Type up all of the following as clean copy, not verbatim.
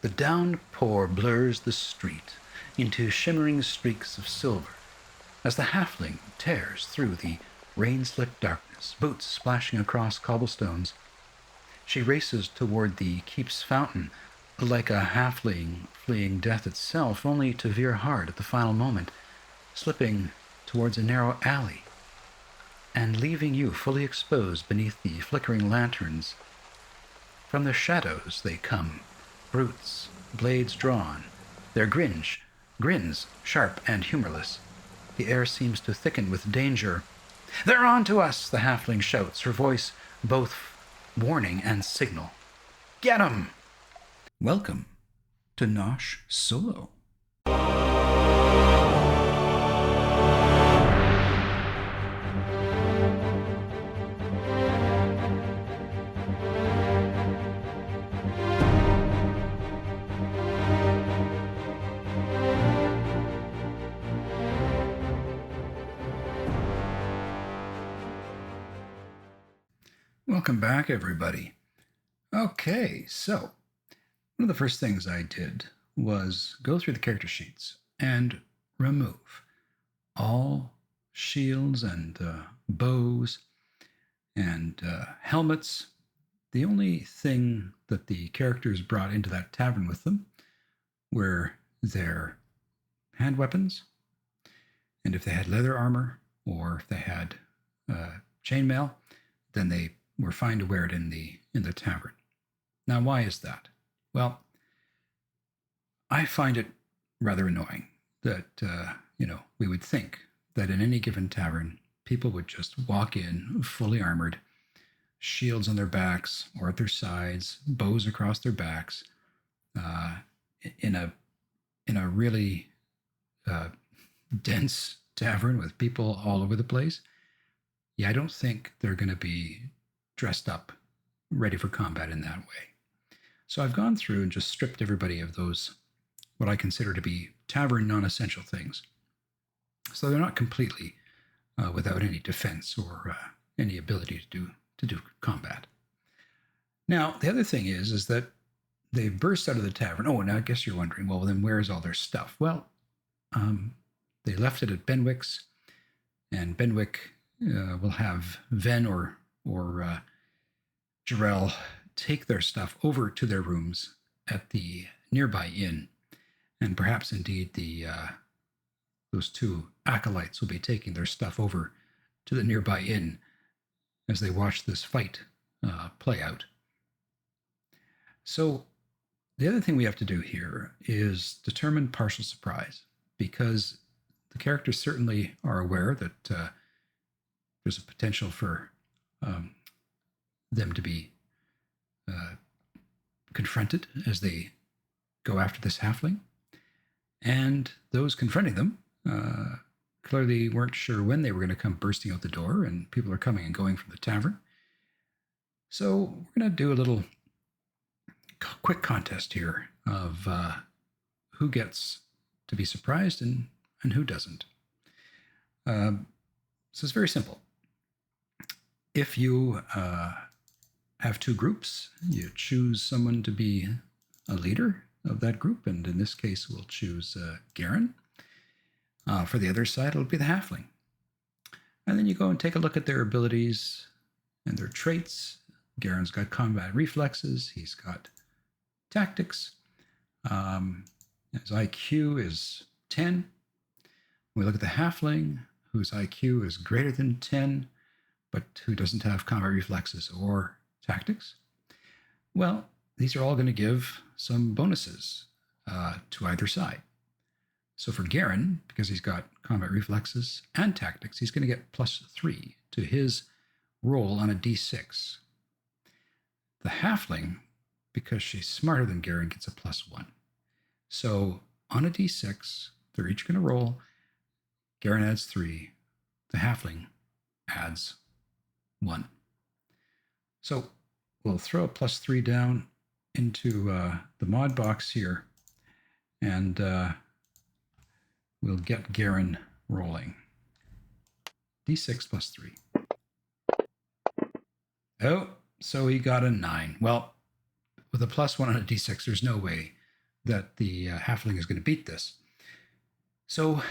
The downpour blurs the street into shimmering streaks of silver as the halfling tears through the rain-slicked darkness, boots splashing across cobblestones. She races toward the keep's fountain like a halfling fleeing death itself, only to veer hard at the final moment, slipping towards a narrow alley and leaving you fully exposed beneath the flickering lanterns. From the shadows they come, brutes, blades drawn, their grins sharp and humorless. The air seems to thicken with danger. "They're on to us," the halfling shouts, her voice both warning and signal. "Get 'em!" Welcome to Nosh Solo. Welcome back, everybody. Okay, so one of the first things I did was go through the character sheets and remove all shields and bows and helmets. The only thing that the characters brought into that tavern with them were their hand weapons, and if they had leather armor or if they had chainmail, then they were fine to wear it in the tavern. Now, why is that? Well, I find it rather annoying that we would think that in any given tavern, people would just walk in fully armored, shields on their backs or at their sides, bows across their backs, in a really dense tavern with people all over the place. Yeah, I don't think they're going to be dressed up, ready for combat in that way. So I've gone through and just stripped everybody of those, what I consider to be tavern non-essential things. So they're not completely without any defense or any ability to do combat. Now, the other thing is that they burst out of the tavern. Oh, and I guess you're wondering, well, then where is all their stuff? Well, they left it at Benwick's, and Benwick will have Ven or Jarrell take their stuff over to their rooms at the nearby inn, and perhaps indeed those two acolytes will be taking their stuff over to the nearby inn as they watch this fight play out. So the other thing we have to do here is determine partial surprise, because the characters certainly are aware that there's a potential for them to be confronted as they go after this halfling. And those confronting them clearly weren't sure when they were going to come bursting out the door, and people are coming and going from the tavern. So we're going to do a little quick contest here of who gets to be surprised and who doesn't. So it's very simple. If you have two groups, you choose someone to be a leader of that group, and in this case, we'll choose Garran. For the other side, it'll be the halfling. And then you go and take a look at their abilities and their traits. Garran's got combat reflexes. He's got tactics. His IQ is 10. We look at the halfling, whose IQ is greater than 10, but who doesn't have combat reflexes or tactics. Well, these are all going to give some bonuses to either side. So for Garran, because he's got combat reflexes and tactics, he's going to get +3 to his roll on a d6. The halfling, because she's smarter than Garran, gets a +1. So on a d6, they're each going to roll. Garran adds 3. The halfling adds 1. So we'll throw a +3 down into the mod box here, and we'll get Garran rolling. D6 +3. Oh, so he got a 9. Well, with a +1 on a D6, there's no way that the halfling is going to beat this. So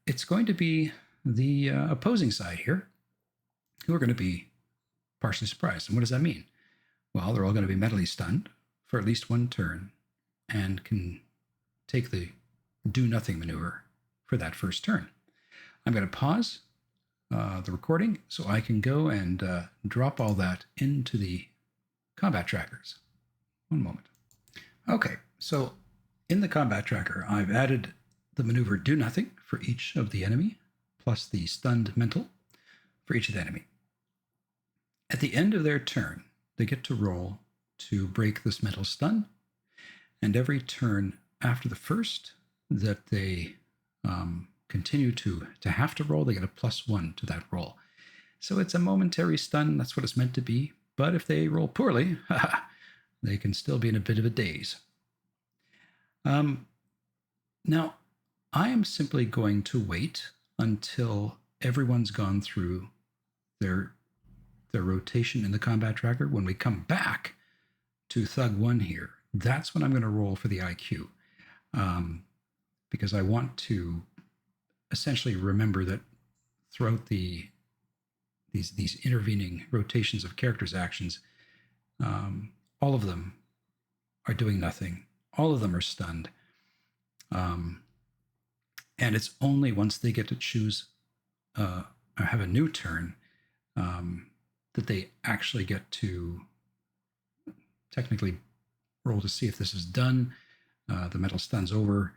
it's going to be the opposing side here who are going to be partially surprised. And what does that mean? Well, they're all going to be mentally stunned for at least one turn and can take the do nothing maneuver for that first turn. I'm going to pause the recording so I can go and drop all that into the combat trackers. One moment. Okay, so in the combat tracker, I've added the maneuver do nothing for each of the enemy, plus the stunned mental for each of the enemy. At the end of their turn, they get to roll to break this mental stun, and every turn after the first that they continue to have to roll, they get a +1 to that roll. So it's a momentary stun, that's what it's meant to be, but if they roll poorly, they can still be in a bit of a daze. Now, I am simply going to wait until everyone's gone through their rotation in the combat tracker. When we come back to Thug 1 here, that's when I'm going to roll for the IQ. Because I want to essentially remember that throughout these intervening rotations of characters' actions, all of them are doing nothing. All of them are stunned. And it's only once they get to choose or have a new turn that they actually get to technically roll to see if this is done. The mental stun's over,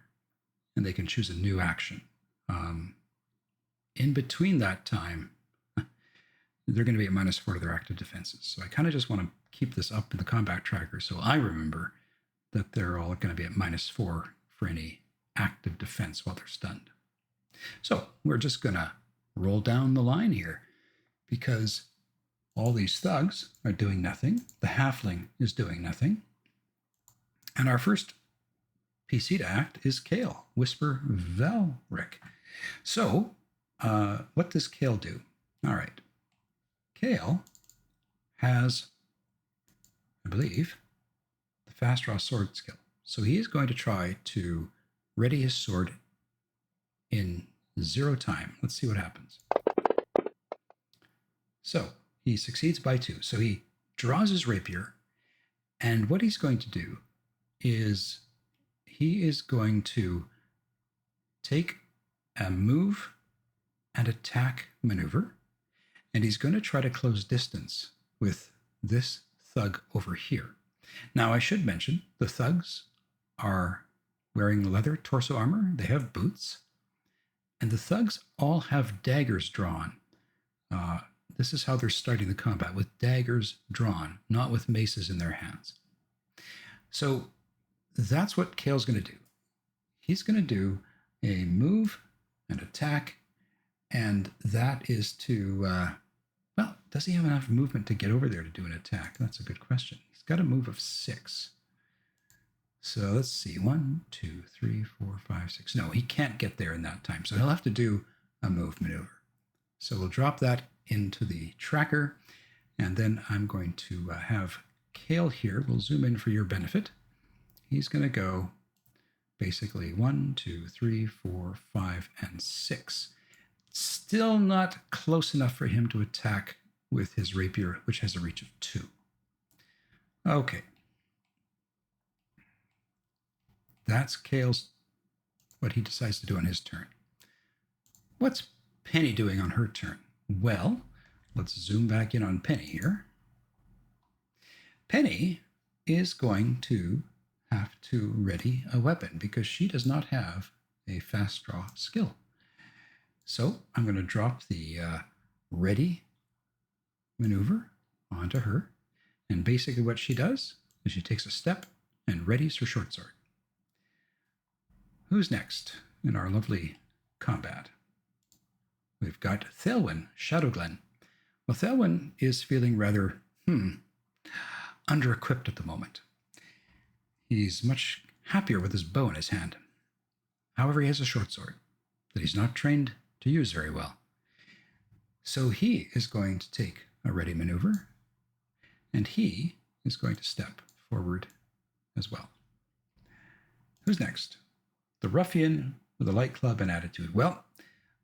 and they can choose a new action. In between that time, they're going to be at -4 to their active defenses. So I kind of just want to keep this up in the combat tracker so I remember that they're all going to be at -4 for any active defense while they're stunned. So we're just going to roll down the line here because all these thugs are doing nothing. The halfling is doing nothing. And our first PC to act is Kael, Whisper Velric. So what does Kael do? All right. Kael has, I believe, the fast draw sword skill. So he is going to try to ready his sword in 0 time. Let's see what happens. So he succeeds by 2. So he draws his rapier, and what he's going to do is he is going to take a move and attack maneuver, and he's going to try to close distance with this thug over here. Now, I should mention the thugs are wearing leather torso armor. They have boots, and the thugs all have daggers drawn. This is how they're starting the combat, with daggers drawn, not with maces in their hands. So that's what Kael's going to do. He's going to do a move and attack, and that is to, well, does he have enough movement to get over there to do an attack? That's a good question. He's got a move of 6. So let's see, 1, 2, 3, 4, 5, 6. No, he can't get there in that time, so he'll have to do a move maneuver. So we'll drop that into the tracker, and then I'm going to have Kael here. We'll zoom in for your benefit. He's going to go basically 1, 2, 3, 4, 5, and 6. Still not close enough for him to attack with his rapier, which has a reach of 2. Okay. That's Kael's, what he decides to do on his turn. What's Penny doing on her turn? Well, let's zoom back in on Penny here. Penny is going to have to ready a weapon because she does not have a fast draw skill. So I'm going to drop the ready maneuver onto her. And basically what she does is she takes a step and readies her short sword. Who's next in our lovely combat? We've got Thelwyn, Shadowglen. Well, Thelwyn is feeling rather, under-equipped at the moment. He's much happier with his bow in his hand. However, he has a short sword that he's not trained to use very well. So he is going to take a ready maneuver, and he is going to step forward as well. Who's next? The ruffian with a light club and attitude. Well,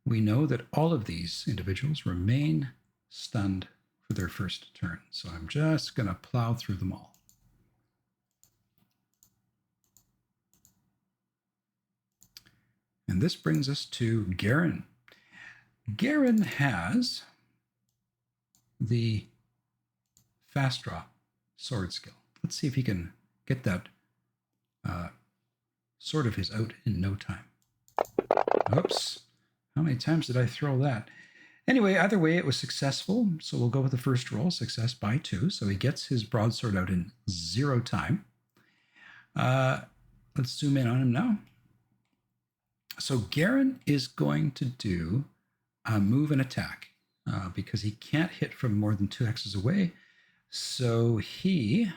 we know that all of these individuals remain stunned for their first turn. So I'm just going to plow through them all. And this brings us to Garran. Garran has the fast draw sword skill. Let's see if he can get that sword of his out in no time. Oops. How many times did I throw that? Anyway, either way, it was successful. So we'll go with the first roll, success by 2. So he gets his broadsword out in 0 time. Let's zoom in on him now. So Garran is going to do a move and attack because he can't hit from more than 2 hexes away. So he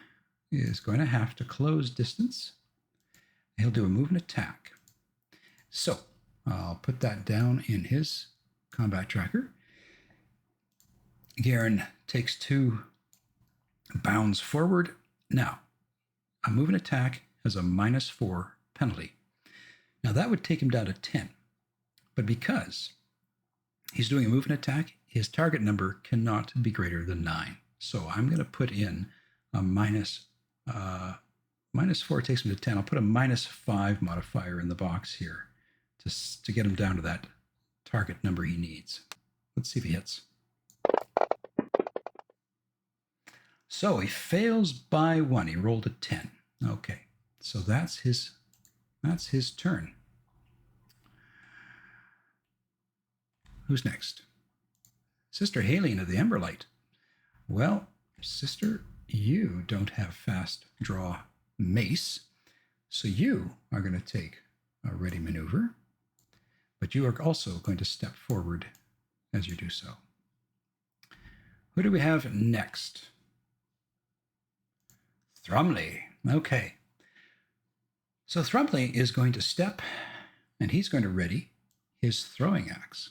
is going to have to close distance. He'll do a move and attack. So I'll put that down in his combat tracker. Garran takes 2 bounds forward. Now, a move and attack has a -4 penalty. Now, that would take him down to 10. But because he's doing a move and attack, his target number cannot be greater than 9. So I'm going to put in a -4 takes him to 10. I'll put a -5 modifier in the box here to get him down to that target number he needs. Let's see if he hits. So he fails by 1. He rolled a 10. Okay, so that's his turn. Who's next? Sister Haleen of the Emberlight. Well, sister, you don't have fast draw mace, so you are going to take a ready maneuver, but you are also going to step forward as you do so. Who do we have next? Thrumley. Okay. So Thrumley is going to step, and he's going to ready his throwing axe.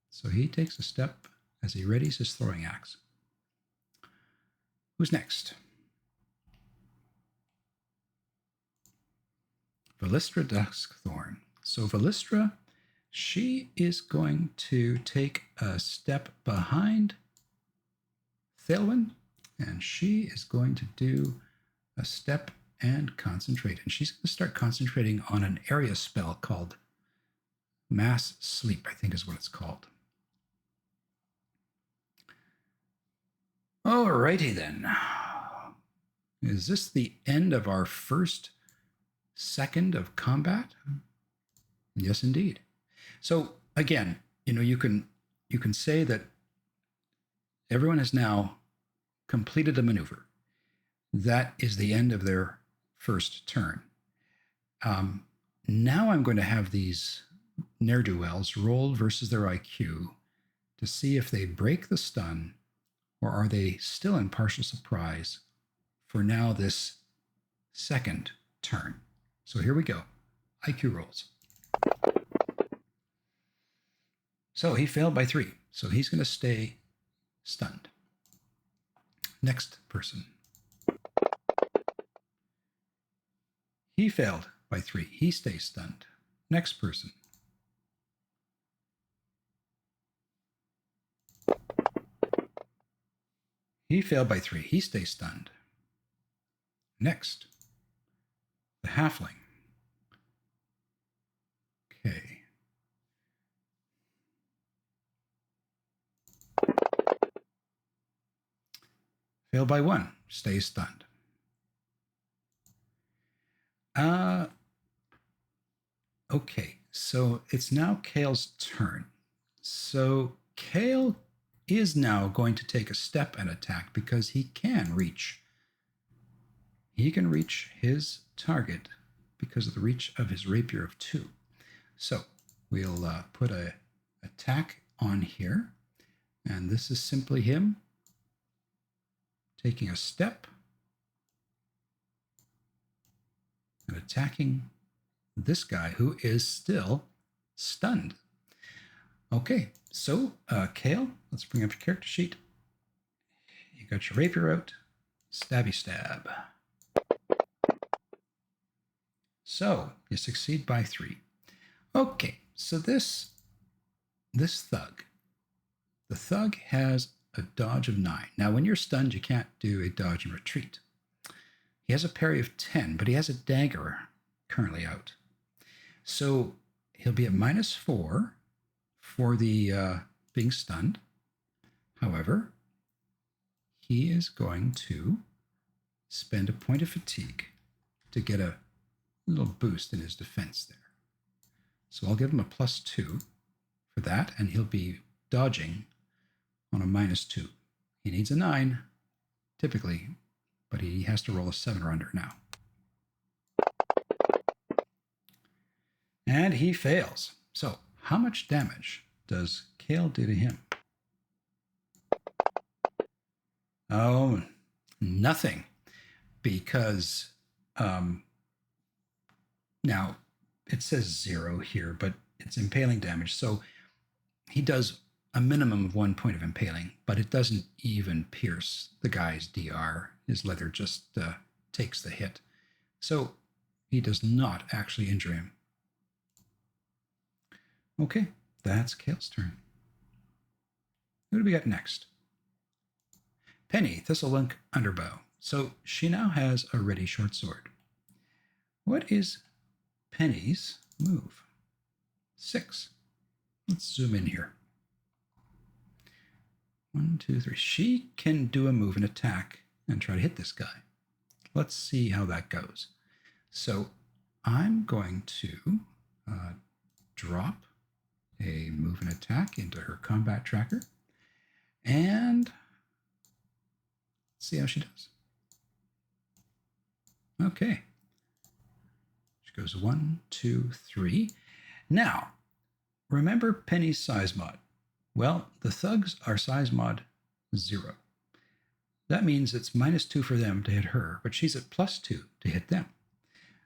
So he takes a step as he readies his throwing axe. Who's next? Velistra Duskthorn. So Velistra, she is going to take a step behind Thelwyn, and she is going to do a step and concentrate. And she's going to start concentrating on an area spell called Mass Sleep, I think is what it's called. Alrighty then. Is this the end of our first second of combat? Yes, indeed. So again, you can say that everyone has now completed a maneuver. That is the end of their first turn. Now I'm going to have these ne'er-do-wells roll versus their IQ to see if they break the stun or are they still in partial surprise for now this second turn. So here we go. IQ rolls. So he failed by 3. So he's going to stay stunned. Next person. He failed by 3. He stays stunned. Next person. He failed by 3. He stays stunned. Next. The halfling. Okay. Failed by 1. Stays stunned. Okay, so it's now Kael's turn. So Kael is now going to take a step and attack because he can reach. He can reach his target because of the reach of his rapier of 2. So we'll put a attack on here, and this is simply him taking a step and attacking this guy who is still stunned. Okay, so Kael, let's bring up your character sheet. You got your rapier out. Stabby stab. So you succeed by 3. Okay, so this thug, the thug has a dodge of 9. Now, when you're stunned, you can't do a dodge and retreat. He has a parry of 10, but he has a dagger currently out. So he'll be at -4 for the being stunned. However, he is going to spend a point of fatigue to get a little boost in his defense there. So I'll give him a +2 for that, and he'll be dodging on a -2. He needs a 9, typically, but he has to roll a 7 or under now. And he fails. So how much damage does Kael do to him? Oh, nothing. Because now it says 0 here, but it's impaling damage. So he does a minimum of 1 point of impaling, but it doesn't even pierce the guy's DR. His leather just takes the hit. So he does not actually injure him. Okay, that's Kael's turn. Who do we got next? Penny, Thistlelink, Underbow. So she now has a ready short sword. What is Penny's move? 6. Let's zoom in here. 1, 2, 3. She can do a move and attack and try to hit this guy. Let's see how that goes. So I'm going to drop a move and attack into her combat tracker and see how she does. Okay. She goes 1, 2, 3. Now, remember Penny's size mod. Well, the thugs are size mod 0. That means it's -2 for them to hit her, but she's at +2 to hit them.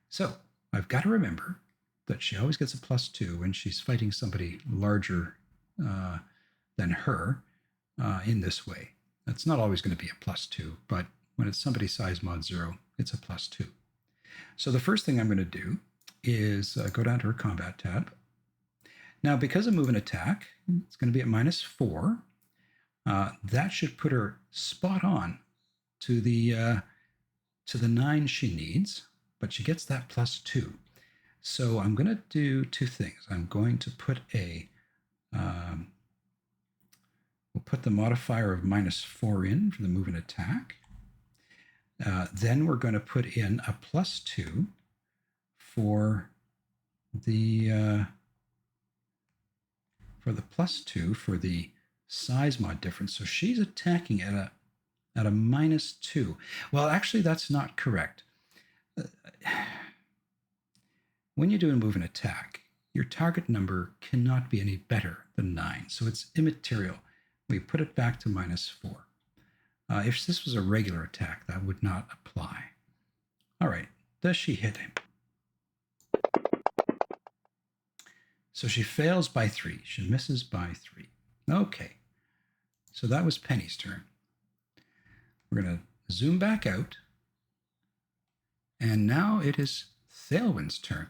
So I've got to remember that she always gets a +2 when she's fighting somebody larger than her in this way. That's not always going to be a +2, but when it's somebody size mod 0, it's a +2. So the first thing I'm going to do is go down to her combat tab. Now, because of move and attack, it's going to be at -4. That should put her spot on to the 9 she needs, but she gets that +2. So I'm going to do 2 things. I'm going to put we'll put the modifier of -4 in for the move and attack. Then we're going to put in a +2 for the size mod difference. So she's attacking at a -2. Well, actually, that's not correct. When you do a move and attack, your target number cannot be any better than 9. So it's immaterial. We put it back to -4. If this was a regular attack, that would not apply. All right. Does she hit him? So she fails by 3. She misses by 3. Okay. So that was Penny's turn. We're going to zoom back out. And now it is Thalwin's turn.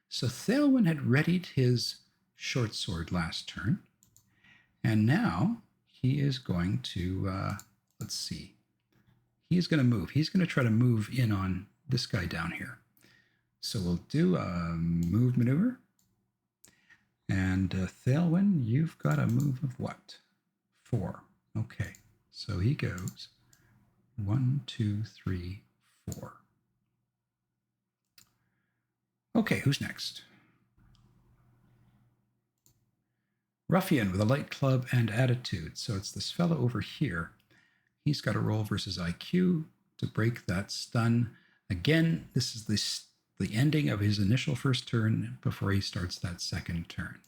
So Thalwin had readied his short sword last turn. And now he is going to, let's see. He is going to move. He's going to try to move in on this guy down here. So we'll do a move maneuver. And Thalwin, you've got a move of what? 4. Okay. So he goes 1, 2, 3, 4. Okay, who's next? Ruffian with a light club and attitude. So it's this fellow over here. He's got to roll versus IQ to break that stun. Again, this is the ending of his initial first turn before he starts that second turn.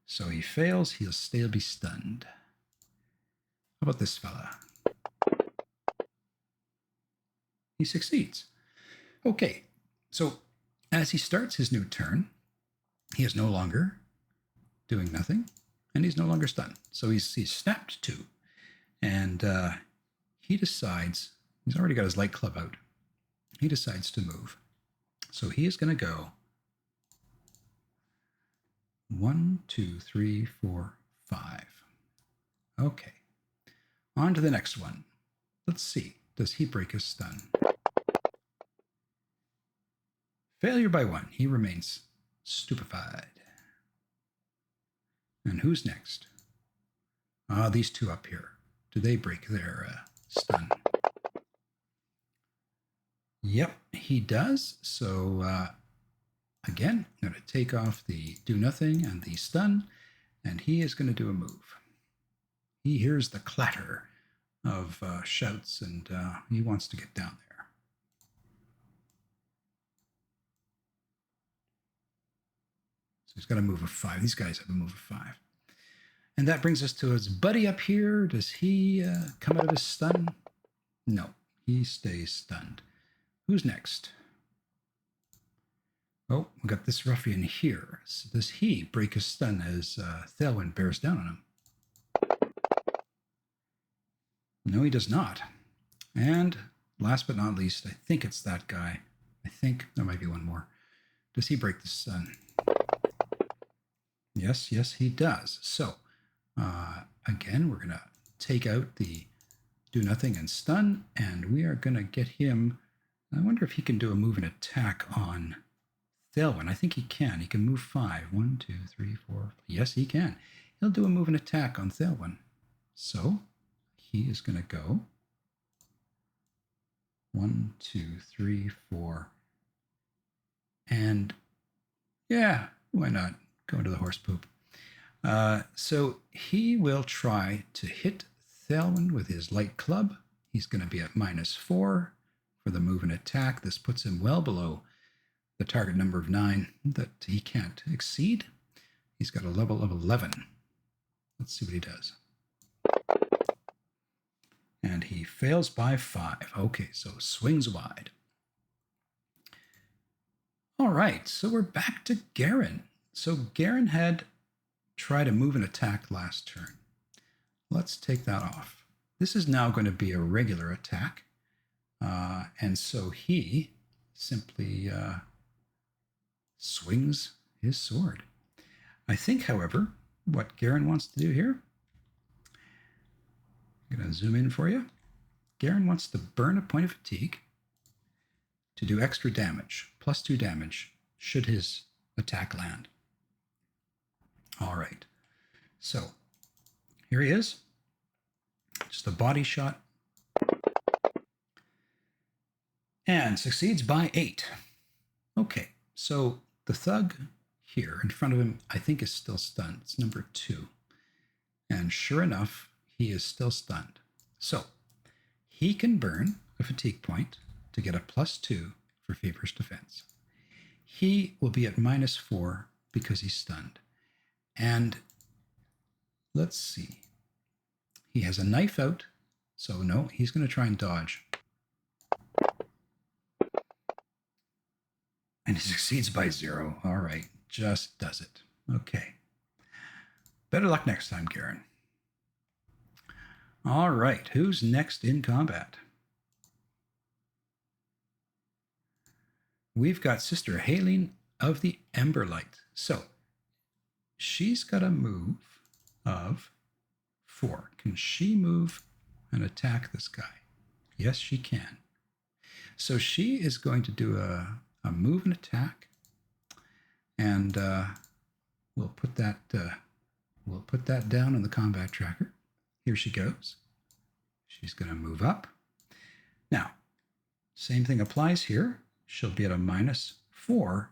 So he fails, he'll still be stunned. How about this fella? He succeeds. Okay, so as he starts his new turn, he is no longer doing nothing, and he's no longer stunned. So he's snapped 2. And he decides, he's already got his light club out. He decides to move. So he is going to go 1, 2, 3, 4, 5. Okay. On to the next one. Let's see. Does he break his stun? Failure by 1. He remains stupefied. And who's next? These two up here. Do they break their stun? Yep, he does. So again, I'm going to take off the do nothing and the stun, and he is going to do a move. He hears the clatter of shouts, and he wants to get down there. So he's got a move of 5. These guys have a move of 5. And that brings us to his buddy up here. Does he come out of his stun? No, he stays stunned. Who's next? Oh, we got this ruffian here. So does he break his stun as Thelwyn bears down on him? No, he does not. And last but not least, I think it's that guy. I think there might be one more. Does he break the stun? Yes, he does. So, again, we're going to take out the do nothing and stun, and we are going to get him. I wonder if he can do a move and attack on Thelwyn. I think he can. He can move 5. 1, 2, 3, 4. Yes, he can. He'll do a move and attack on Thelwyn. So he is going to go 1, 2, 3, 4. And yeah, why not? Go into the horse poop. So he will try to hit Thelwyn with his light club. He's going to be at -4 for the move and attack. This puts him well below the target number of 9 that he can't exceed. He's got a level of 11. Let's see what he does. And he fails by 5. Okay, so swings wide. All right, so we're back to Garran. So Garran had tried a move and attack last turn. Let's take that off. This is now going to be a regular attack. And so he simply swings his sword. I think, however, what Garran wants to do here, I'm going to zoom in for you. Garran wants to burn a point of fatigue to do extra damage, +2 damage, should his attack land. All right. So here he is. Just a body shot. And succeeds by 8. Okay, so the thug here in front of him, I think, is still stunned. It's number 2. And sure enough, he is still stunned. So he can burn a fatigue point to get a +2 for Feverish Defense. He will be at -4 because he's stunned. And let's see. He has a knife out, so no, he's going to try and dodge. And he succeeds by 0. All right, just does it. Okay. Better luck next time, Garran. All right, who's next in combat? We've got Sister Haleen of the Emberlight. So she's got a move of 4. Can she move and attack this guy? Yes, she can. So she is going to do a move and attack, and we'll put that down on the combat tracker. Here she goes. She's going to move up. Now, same thing applies here. She'll be at a -4 for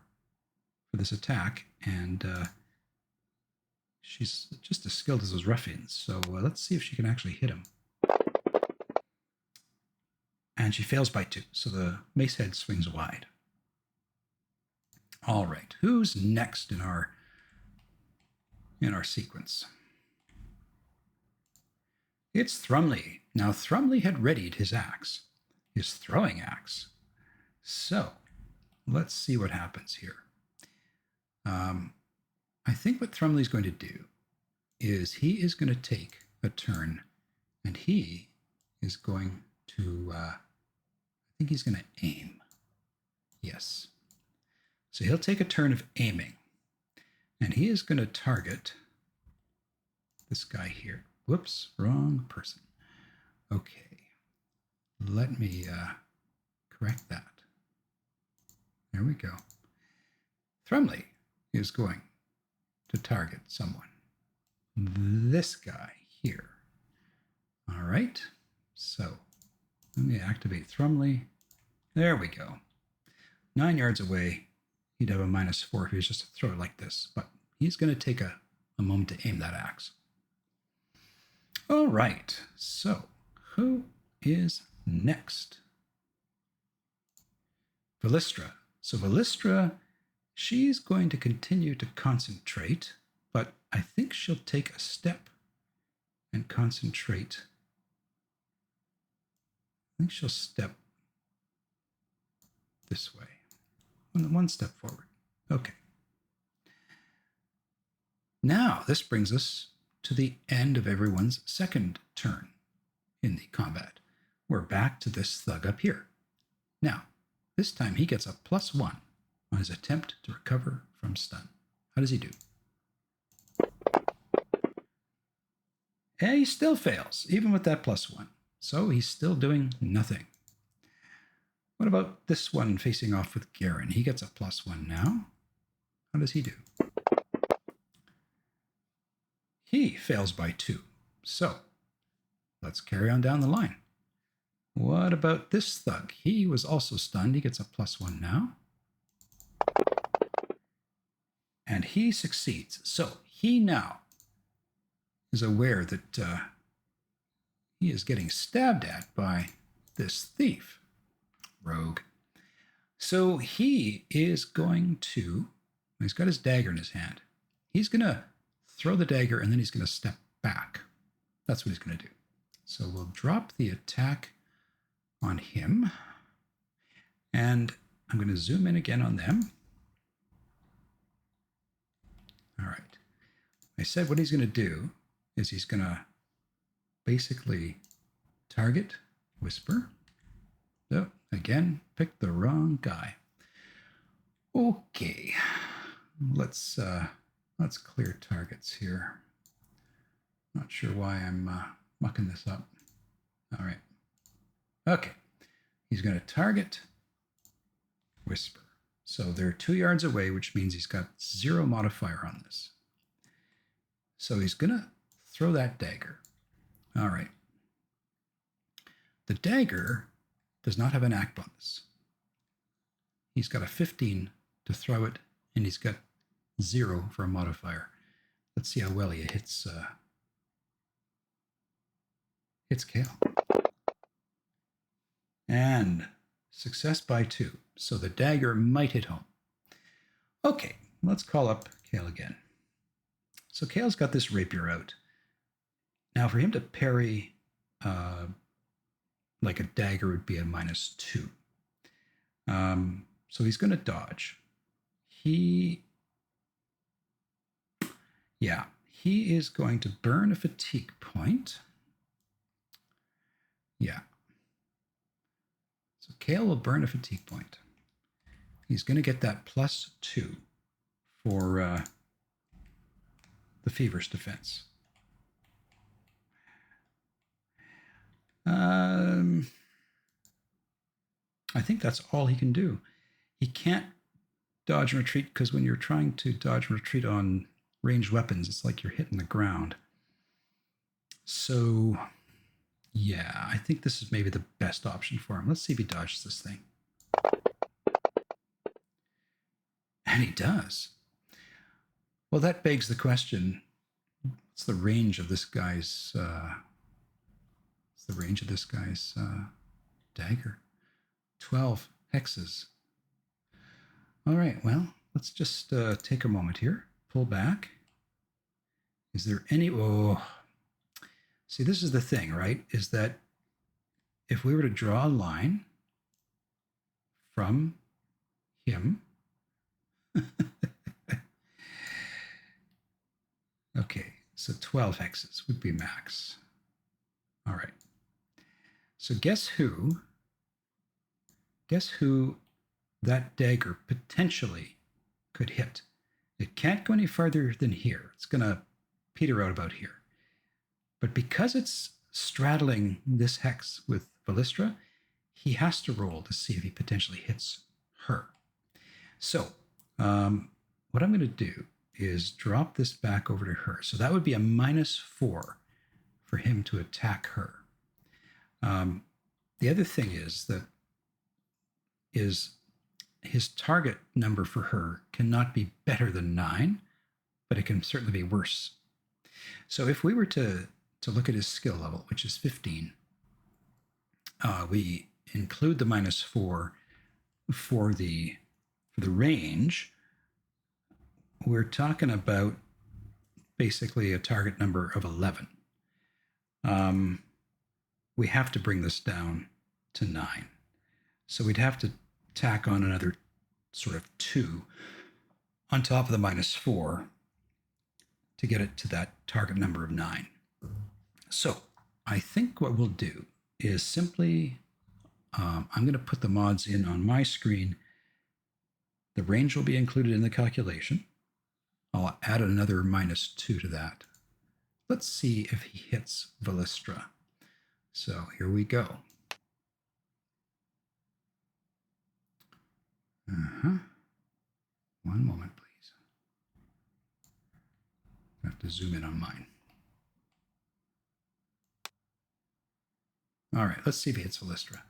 this attack, and she's just as skilled as those ruffians. So let's see if she can actually hit him. And she fails by 2, so the mace head swings wide. All right, who's next in our sequence? It's Thrumley. Now, Thrumley had readied his axe, his throwing axe. So let's see what happens here. I think what Thrumley's going to do is he is going to take a turn, and he is going to, I think he's going to aim. Yes. So he'll take a turn of aiming. And he is going to target this guy here. Whoops, wrong person. Okay. Let me correct that. There we go. Thrumley is going to target someone. This guy here. All right. So let me activate Thrumley. There we go. 9 yards away. He'd have a -4 if he was just to throw it like this. But he's going to take a moment to aim that axe. All right. So who is next? Velistra. So Velistra, she's going to continue to concentrate, but I think she'll take a step and concentrate. I think she'll step this way. One step forward. Okay. Now, this brings us to the end of everyone's second turn in the combat. We're back to this thug up here. Now, this time he gets a +1 on his attempt to recover from stun. How does he do? And he still fails, even with that +1. So he's still doing nothing. What about this one facing off with Garran? He gets a +1 now. How does he do? He fails by 2. So let's carry on down the line. What about this thug? He was also stunned. He gets a +1 now. And he succeeds. So he now is aware that he is getting stabbed at by this thief. Rogue. So he is going to, he's got his dagger in his hand. He's going to throw the dagger and then he's going to step back. That's what he's going to do. So we'll drop the attack on him. And I'm going to zoom in again on them. All right. I said what he's going to do is he's going to basically target Whisper. So again, picked the wrong guy. Okay, let's clear targets here. Not sure why I'm mucking this up. All right. Okay, he's going to target Whisper. So they're 2 yards away, which means he's got 0 modifier on this. So he's going to throw that dagger. All right. The dagger does not have an act bonus. He's got a 15 to throw it, and he's got 0 for a modifier. Let's see how well he hits Kael. And success by 2. So the dagger might hit home. Okay, let's call up Kael again. So Kael's got this rapier out. Now for him to parry like a dagger would be a -2. So he's going to dodge. He is going to burn a fatigue point. Yeah. So Kael will burn a fatigue point. He's going to get that +2 for the Feverish Defense. I think that's all he can do. He can't dodge and retreat because when you're trying to dodge and retreat on ranged weapons, it's like you're hitting the ground. So, yeah, I think this is maybe the best option for him. Let's see if he dodges this thing. And he does. Well, that begs the question, what's the range of this guy's dagger? 12 hexes. All right, well, let's just take a moment here. Pull back. Is there any... Oh, see, this is the thing, right? Is that if we were to draw a line from him... Okay, so 12 hexes would be max. All right. So guess who that dagger potentially could hit. It can't go any farther than here. It's going to peter out about here. But because it's straddling this hex with Velistra, he has to roll to see if he potentially hits her. So what I'm going to do is drop this back over to her. So that would be a -4 for him to attack her. The other thing is his target number for her cannot be better than 9, but it can certainly be worse. So if we were to look at his skill level, which is 15, we include the -4 for the range. We're talking about basically a target number of 11. We have to bring this down to 9. So we'd have to tack on another sort of 2 on top of the -4 to get it to that target number of 9. So I think what we'll do is simply, I'm going to put the mods in on my screen. The range will be included in the calculation. I'll add another -2 to that. Let's see if he hits Velistra. So here we go. One moment, please. I have to zoom in on mine. All right, let's see if he hits Velistra.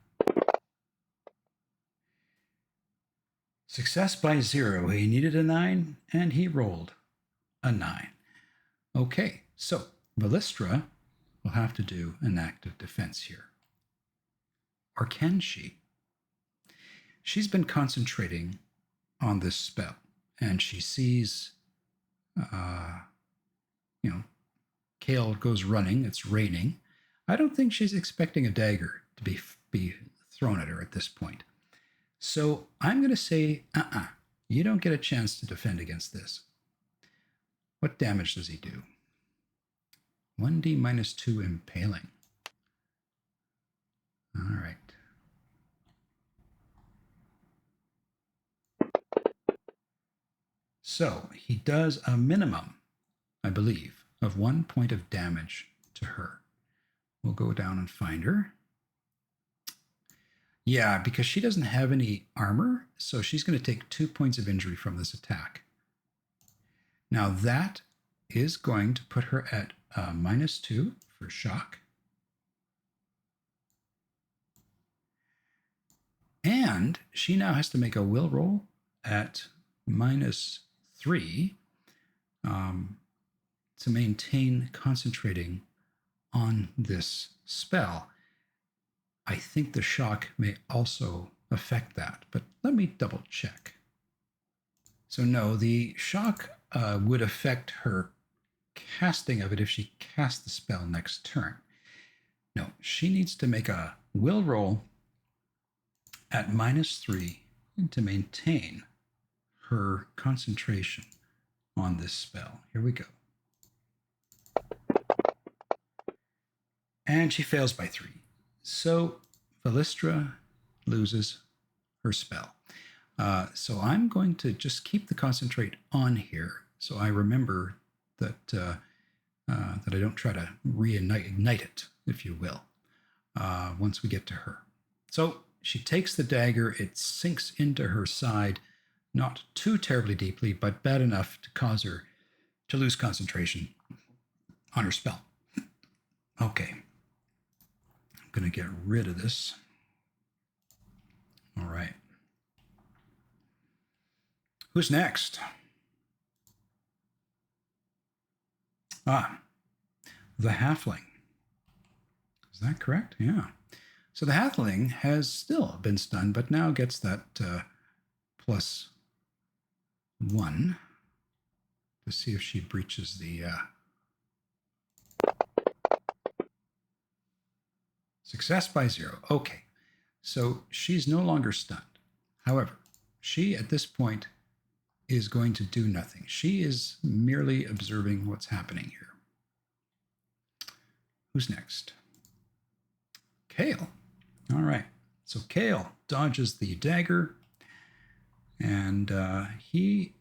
Success by 0. He needed a 9, and he rolled a 9. Okay, so Velistra will have to do an active defense here. Or can she? She's been concentrating on this spell, and she sees, Kael goes running. It's raining. I don't think she's expecting a dagger to be thrown at her at this point. So I'm going to say, you don't get a chance to defend against this. What damage does he do? 1d -2 impaling. All right. So he does a minimum, I believe, of 1 point of damage to her. We'll go down and find her. Yeah, because she doesn't have any armor, so she's going to take 2 points of injury from this attack. Now that is going to put her at -2 for shock. And she now has to make a will roll at -3 to maintain concentrating on this spell. I think the shock may also affect that, but let me double check. So no, the shock would affect her casting of it if she cast the spell next turn. No, she needs to make a will roll at -3 to maintain her concentration on this spell. Here we go. And she fails by 3. So Velistra loses her spell. So I'm going to just keep the concentrate on here, so I remember that I don't try to reignite it, if you will, once we get to her. So she takes the dagger. It sinks into her side, not too terribly deeply, but bad enough to cause her to lose concentration on her spell. Okay. I'm going to get rid of this. All right. Who's next? The halfling. Is that correct? Yeah. So the halfling has still been stunned, but now gets that +1 to see if she breaches the success by 0. Okay. So she's no longer stunned. However, she at this point is going to do nothing. She is merely observing what's happening here. Who's next? Kael. All right. So Kael dodges the dagger, and he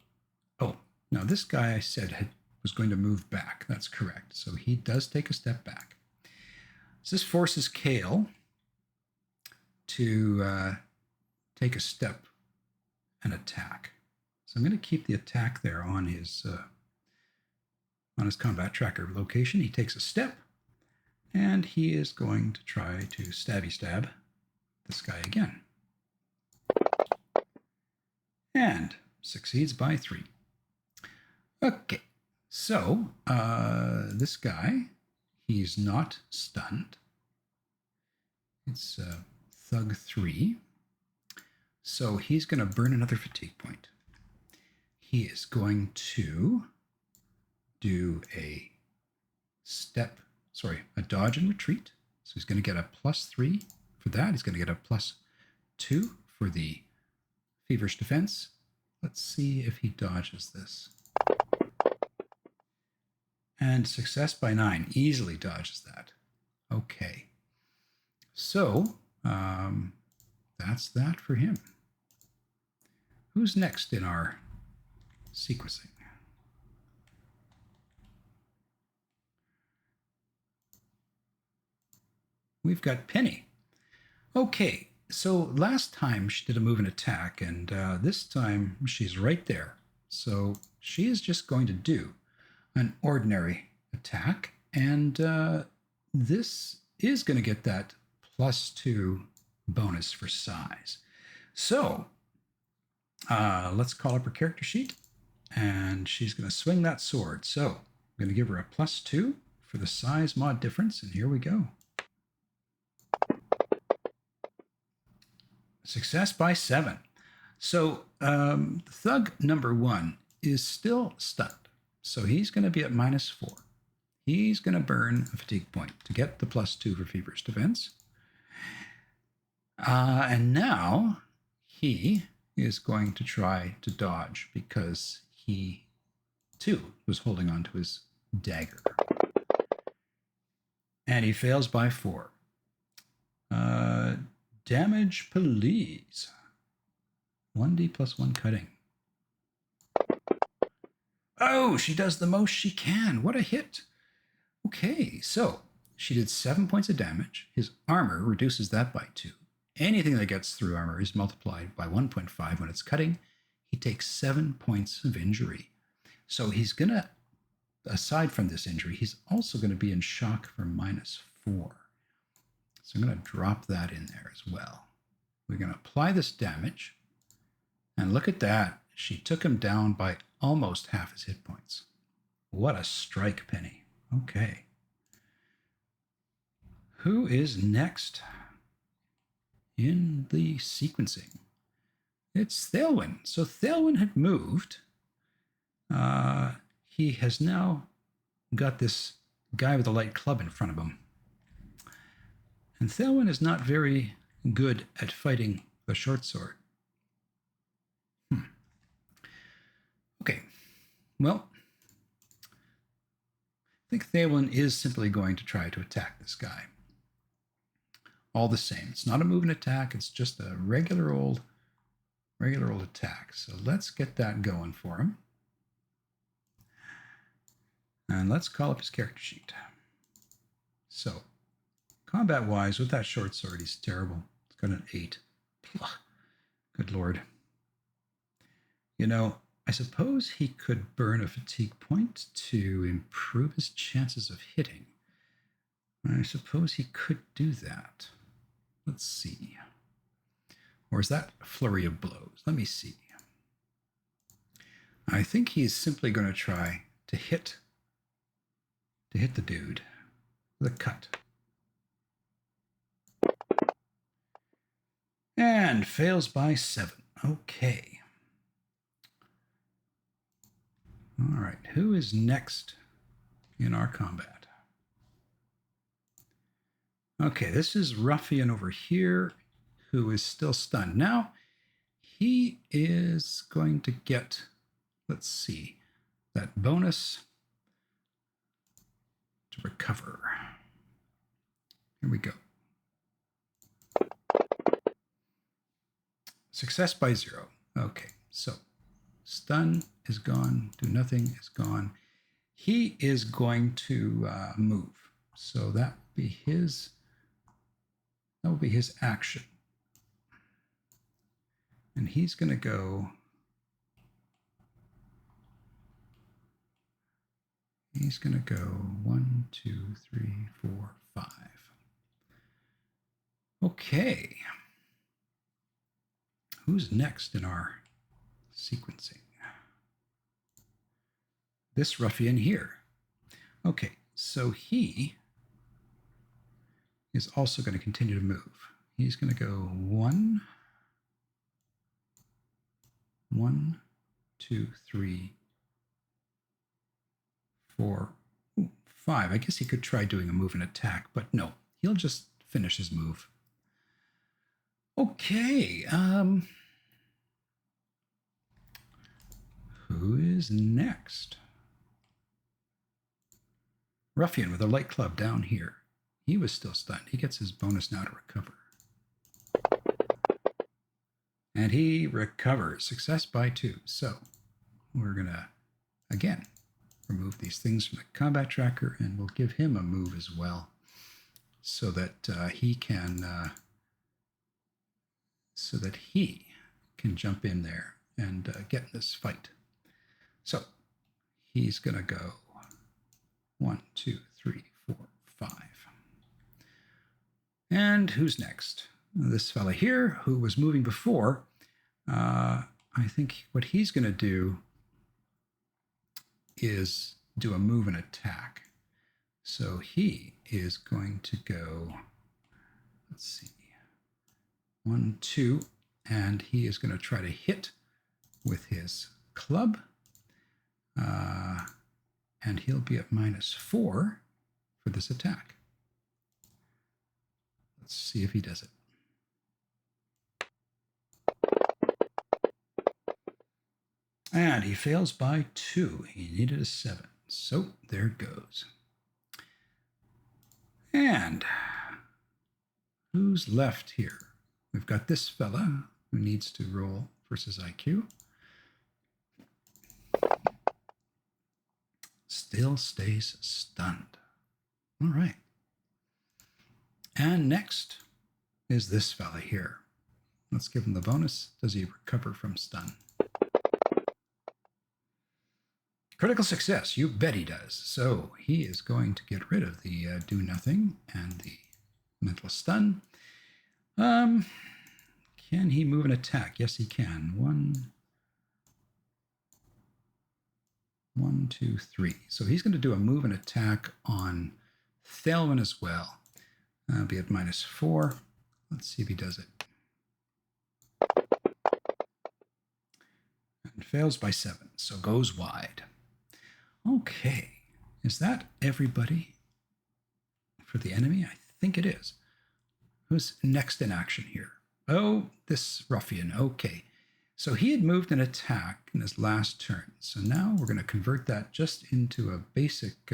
Oh, now this guy I said was going to move back. That's correct. So he does take a step back. So this forces Kael to take a step and attack. So I'm going to keep the attack there on his combat tracker location. He takes a step, and he is going to try to stabby stab this guy again. And succeeds by 3. Okay, so this guy, he's not stunned. It's Thug 3. So he's going to burn another fatigue point. He is going to do a dodge and retreat. So he's going to get a +3 for that. He's going to get a +2 for the Feverish Defense. Let's see if he dodges this. And success by 9. Easily dodges that. Okay. So that's that for him. Who's next in our sequencing? We've got Penny. Okay, so last time she did a move and attack, and this time she's right there. So she is just going to do an ordinary attack, and this is going to get that +2 bonus for size. So let's call up her character sheet, and she's going to swing that sword. So I'm going to give her a +2 for the size mod difference, and here we go. Success by 7. So thug number 1 is still stunned. So he's going to be at -4. He's going to burn a fatigue point to get the +2 for Feverish Defense. And now he is going to try to dodge because he, too, was holding on to his dagger. And he fails by 4. Damage, please. 1d +1 cutting. Oh, she does the most she can. What a hit. Okay, so she did 7 points of damage. His armor reduces that by 2. Anything that gets through armor is multiplied by 1.5 when it's cutting. He takes 7 points of injury. So he's going to, aside from this injury, he's also going to be in shock for -4. So I'm going to drop that in there as well. We're going to apply this damage. And look at that. She took him down by almost half his hit points. What a strike, Penny. Okay. Who is next in the sequencing? It's Thalwyn. So Thalwyn had moved. He has now got this guy with a light club in front of him. And Thalwyn is not very good at fighting the short sword. Okay, well, I think Thalwyn is simply going to try to attack this guy. All the same, it's not a move and attack, it's just a regular old attack. So let's get that going for him. And let's call up his character sheet. So, combat-wise, with that short sword, he's terrible. It's got an 8. Good Lord. You know, I suppose he could burn a fatigue point to improve his chances of hitting. I suppose he could do that. Let's see. Or is that Flurry of Blows? Let me see. I think he's simply going to try to hit the dude with a cut. And fails by 7. Okay. All right, who is next in our combat? Okay, this is Ruffian over here, who is still stunned. Now, he is going to get, let's see, that bonus to recover. Here we go. Success by 0. Okay, so Stun is gone. Do nothing is gone. He is going to move. So that will be his action. And he's going to go. He's going to go 1, 2, 3, 4, 5. Okay. Who's next in our sequencing? This ruffian here. Okay, so he is also going to continue to move. He's going to go 1, 2, 3, 4, 5. I guess he could try doing a move and attack, but no, he'll just finish his move. Okay, who is next? Ruffian with a light club down here. He was still stunned. He gets his bonus now to recover. And he recovers. Success by 2. So we're going to, again, remove these things from the combat tracker, and we'll give him a move as well so that he can jump in there and get in this fight. So he's going to go 1, 2, 3, 4, 5. And who's next? This fella here who was moving before. I think what he's going to do is do a move and attack. So he is going to go, let's see, 1, 2, and he is going to try to hit with his club. And he'll be at -4 for this attack. Let's see if he does it. And he fails by 2. He needed a 7. So there it goes. And who's left here? We've got this fella who needs to roll versus IQ. Still stays stunned. All right. And next is this fella here. Let's give him the bonus. Does he recover from stun? Critical success. You bet he does. So he is going to get rid of the do nothing and the mental stun. Can he move an attack? Yes, he can. 1, 2, 3. So he's going to do a move and attack on Thelwyn as well. Be at -4. Let's see if he does it. And fails by 7, so goes wide. Okay, is that everybody for the enemy? I think it is. Who's next in action here? Oh, this ruffian. Okay, so he had moved an attack in his last turn. So now we're going to convert that just into a basic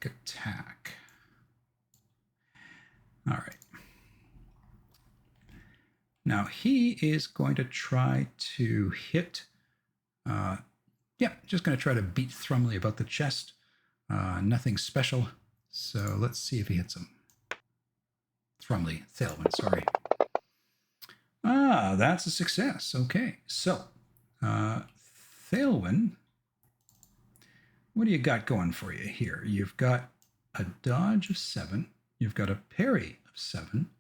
attack. All right. Now he is going to try to hit. Just going to try to beat Thrumley about the chest. Nothing special. So let's see if he hits him. Thelwyn, sorry. That's a success. Okay, so Thelwyn, what do you got going for you here? You've got a dodge of 7. You've got a parry of 7.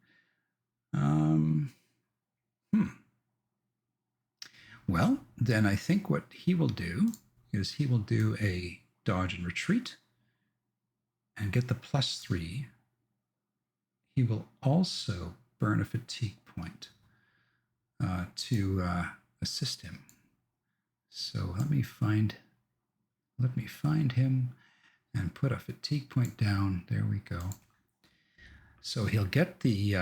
Well, then I think what he will do is he will do a dodge and retreat and get the +3. He will also burn a fatigue point to assist him. So let me find him and put a fatigue point down. There we go. So he'll get the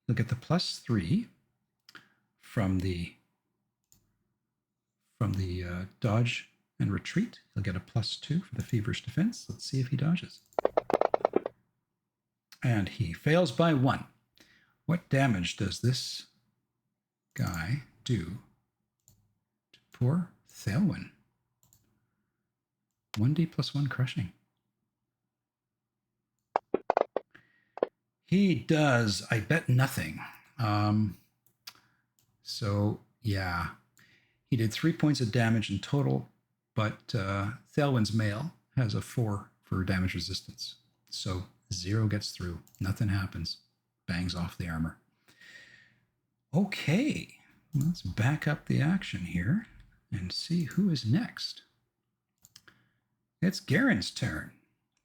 +3 from the dodge and retreat. He'll get a +2 for the Feverish Defense. Let's see if he dodges. And he fails by 1. What damage does this guy do to poor Thelwyn? 1d plus 1 crushing. He does, I bet, nothing. So, yeah. He did 3 points of damage in total, but Thelwyn's mail has a 4 for damage resistance. So 0 gets through. Nothing happens. Bangs off the armor. Okay. Let's back up the action here and see who is next. It's Garran's turn.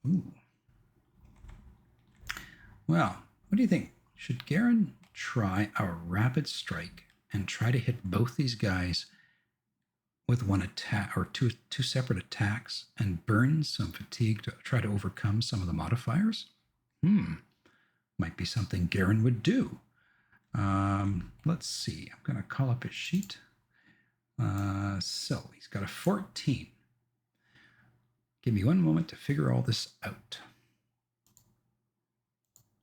Ooh. Well, what do you think? Should Garran try a rapid strike and try to hit both these guys with one attack or two separate attacks and burn some fatigue to try to overcome some of the modifiers? Might be something Garran would do. Let's see. I'm going to call up his sheet. So he's got a 14. Give me one moment to figure all this out.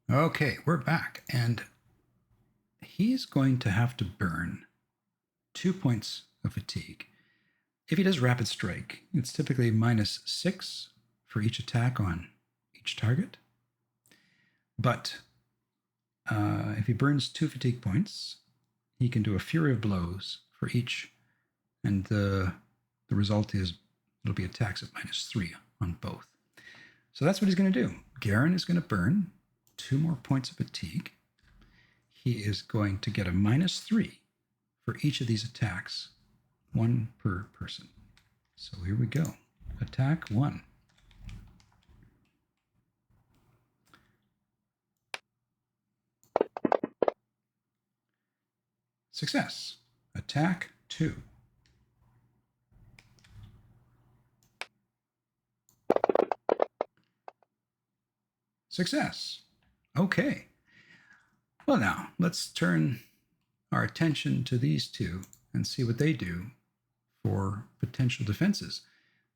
Okay, we're back. And he's going to have to burn 2 points of fatigue. If he does rapid strike, it's typically -6 for each attack on each target. But if he burns 2 fatigue points, he can do a Flurry of Blows for each. And the result is it'll be attacks at -3 on both. So that's what he's going to do. Garran is going to burn 2 more points of fatigue. He is going to get a -3 for each of these attacks, 1 per person. So here we go. Attack 1. Success. Attack 2. Success. Okay. Well, now let's turn our attention to these two and see what they do for potential defenses.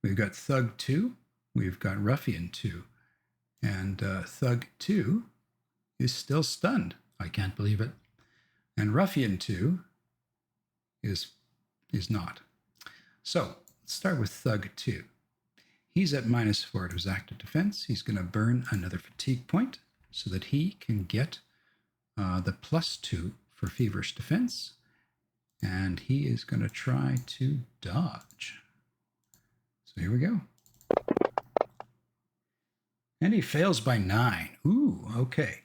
We've got Thug 2, we've got Ruffian 2, and Thug 2 is still stunned. I can't believe it. And Ruffian 2 is not. So let's start with Thug 2. He's at -4 to his active defense. He's going to burn another fatigue point so that he can get the +2 for Feverish Defense. And he is going to try to dodge. So here we go. And he fails by 9. Ooh, okay.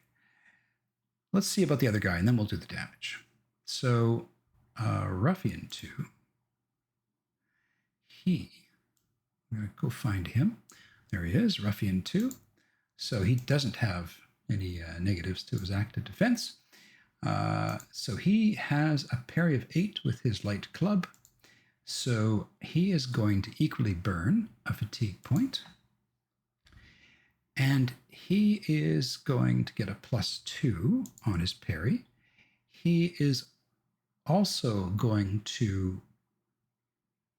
Let's see about the other guy, and then we'll do the damage. So Ruffian 2. I'm going to go find him. There he is, Ruffian 2. So he doesn't have any negatives to his active defense. So he has a parry of 8 with his light club. So he is going to equally burn a fatigue point. And he is going to get a +2 on his parry. He is also going to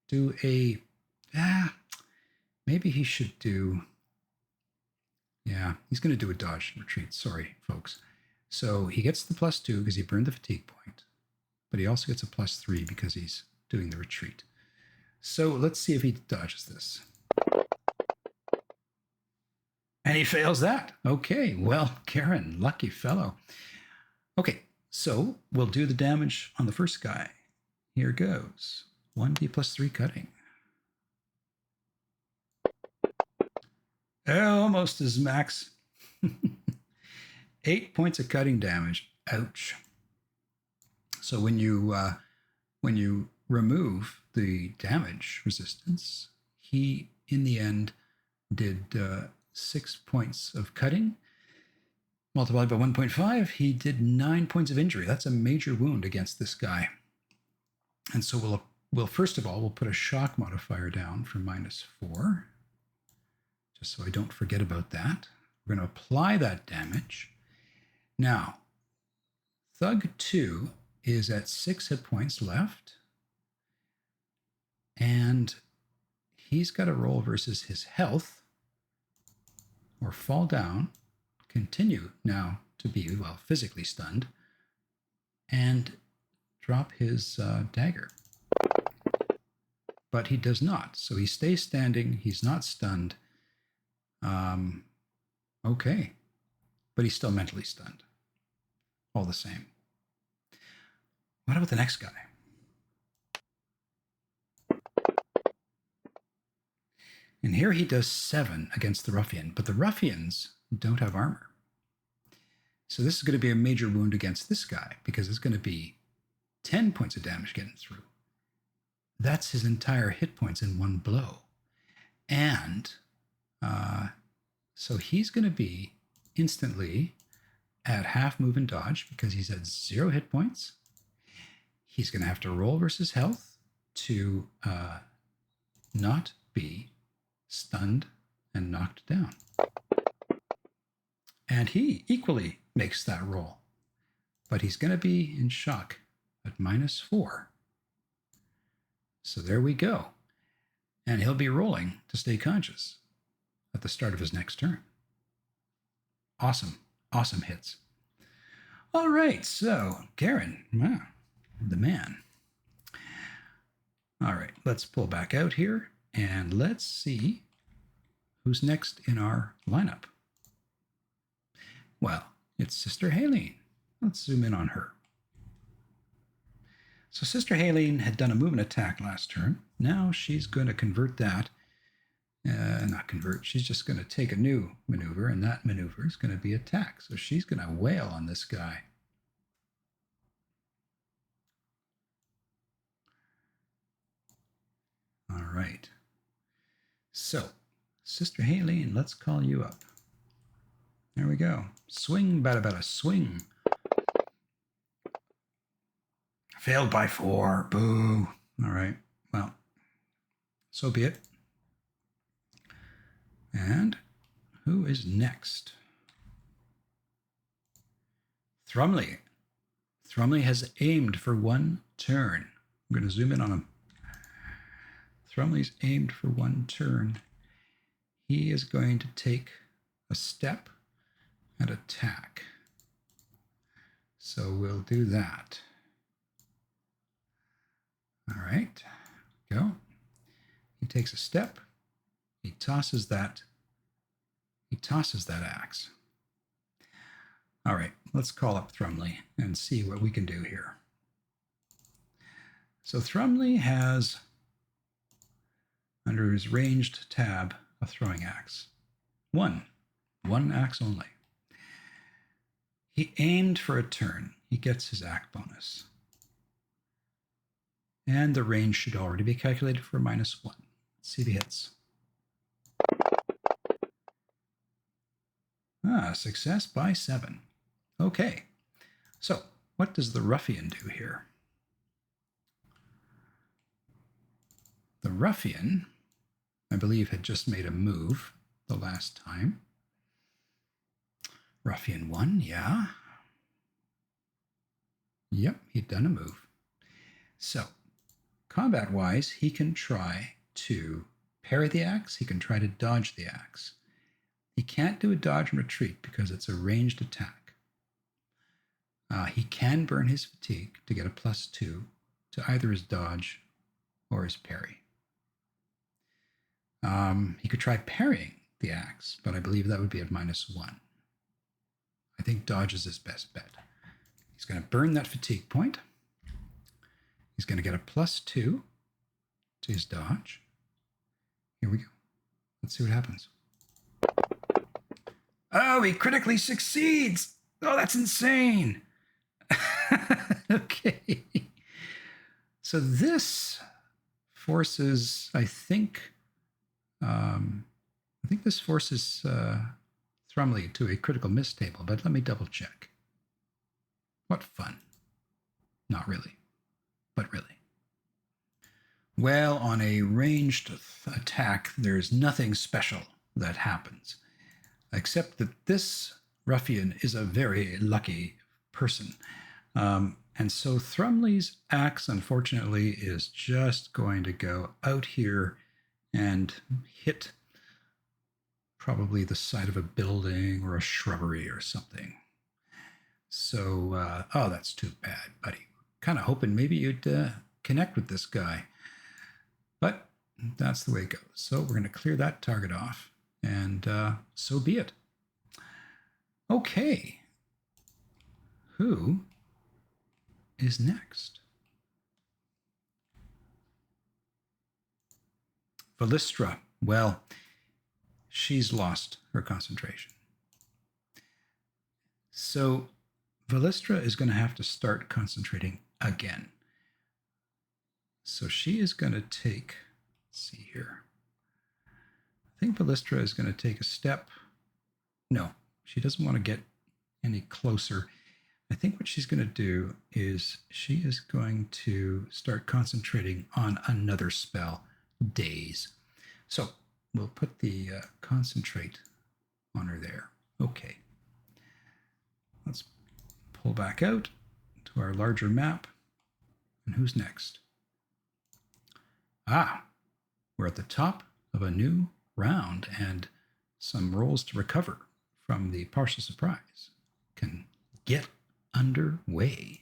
do a... maybe he should do... Yeah, he's going to do a dodge and retreat. Sorry, folks. So he gets the +2 because he burned the fatigue point. But he also gets a +3 because he's doing the retreat. So let's see if he dodges this. And he fails that. Okay, well, Garran, lucky fellow. Okay, so we'll do the damage on the first guy. Here goes. 1d +3 cutting. Almost as max. 8 points of cutting damage. Ouch. So when you remove the damage resistance, he, in the end, did 6 points of cutting. Multiplied by 1.5, he did 9 points of injury. That's a major wound against this guy. And so we'll first of all, we'll put a shock modifier down for -4. Just so I don't forget about that. We're going to apply that damage. Now, Thug 2 is at 6 hit points left. And he's got to roll versus his health or fall down, continue now to be, well, physically stunned, and drop his dagger. But he does not. So he stays standing. He's not stunned. Okay. But he's still mentally stunned. All the same. What about the next guy? And here he does 7 against the ruffian, but the ruffians don't have armor. So this is going to be a major wound against this guy because it's going to be 10 points of damage getting through. That's his entire hit points in one blow. And so he's going to be instantly at half move and dodge because he's at 0 hit points. He's going to have to roll versus health to not be stunned and knocked down. And he equally makes that roll. But he's going to be in shock at -4. So there we go. And he'll be rolling to stay conscious at the start of his next turn. Awesome. Awesome hits. All right. So Garran, wow, the man. All right. Let's pull back out here and let's see who's next in our lineup. Well, it's Sister Haleen. Let's zoom in on her. So Sister Haleen had done a movement attack last turn. Now she's going to convert that. Not convert. She's just going to take a new maneuver, and that maneuver is going to be attack. So she's going to wail on this guy. All right. So, Sister Haleen, let's call you up. There we go. Swing, bada bada, swing. Failed by 4. Boo. All right. Well, so be it. And who is next? Thrumley. Thrumley has aimed for 1 turn. I'm going to zoom in on him. Thrumley's aimed for 1 turn. He is going to take a step and attack. So we'll do that. All right, go. He takes a step. He tosses that axe. All right, let's call up Thrumley and see what we can do here. So Thrumley has, under his ranged tab, a throwing axe. One axe only. He aimed for a turn. He gets his act bonus. And the range should already be calculated for -1. Let's see the hits. Success by 7. Okay. So, what does the ruffian do here? The ruffian, I believe, had just made a move the last time. Ruffian 1, yeah. Yep, he'd done a move. So, combat-wise, he can try to parry the axe. He can try to dodge the axe. He can't do a dodge and retreat because it's a ranged attack. He can burn his fatigue to get a +2 to either his dodge or his parry. He could try parrying the axe, but I believe that would be at -1. I think dodge is his best bet. He's going to burn that fatigue point. He's going to get a +2 to his dodge. Here we go. Let's see what happens. Oh, he critically succeeds. Oh, that's insane. Okay. So this forces, I think this forces Thrumley to a critical miss table, but let me double check. What fun. Not really, but really. Well, on a ranged attack, there's nothing special that happens, except that this ruffian is a very lucky person. And so Thrumley's axe, unfortunately, is just going to go out here and hit probably the side of a building or a shrubbery or something. So, oh, that's too bad, buddy. kind of hoping maybe you'd connect with this guy. But that's the way it goes. So we're going to clear that target off, and so be it. Okay. Who is next? Velistra. Well, she's lost her concentration. So Velistra is going to have to start concentrating again. So she is going to take, let's see here. I think Velistra is going to take a step. No, she doesn't want to get any closer. I think what she's going to do is she is going to start concentrating on another spell, Daze. So we'll put the concentrate on her there. Okay. Let's pull back out to our larger map. And who's next? We're at the top of a new round, and some rolls to recover from the partial surprise can get underway.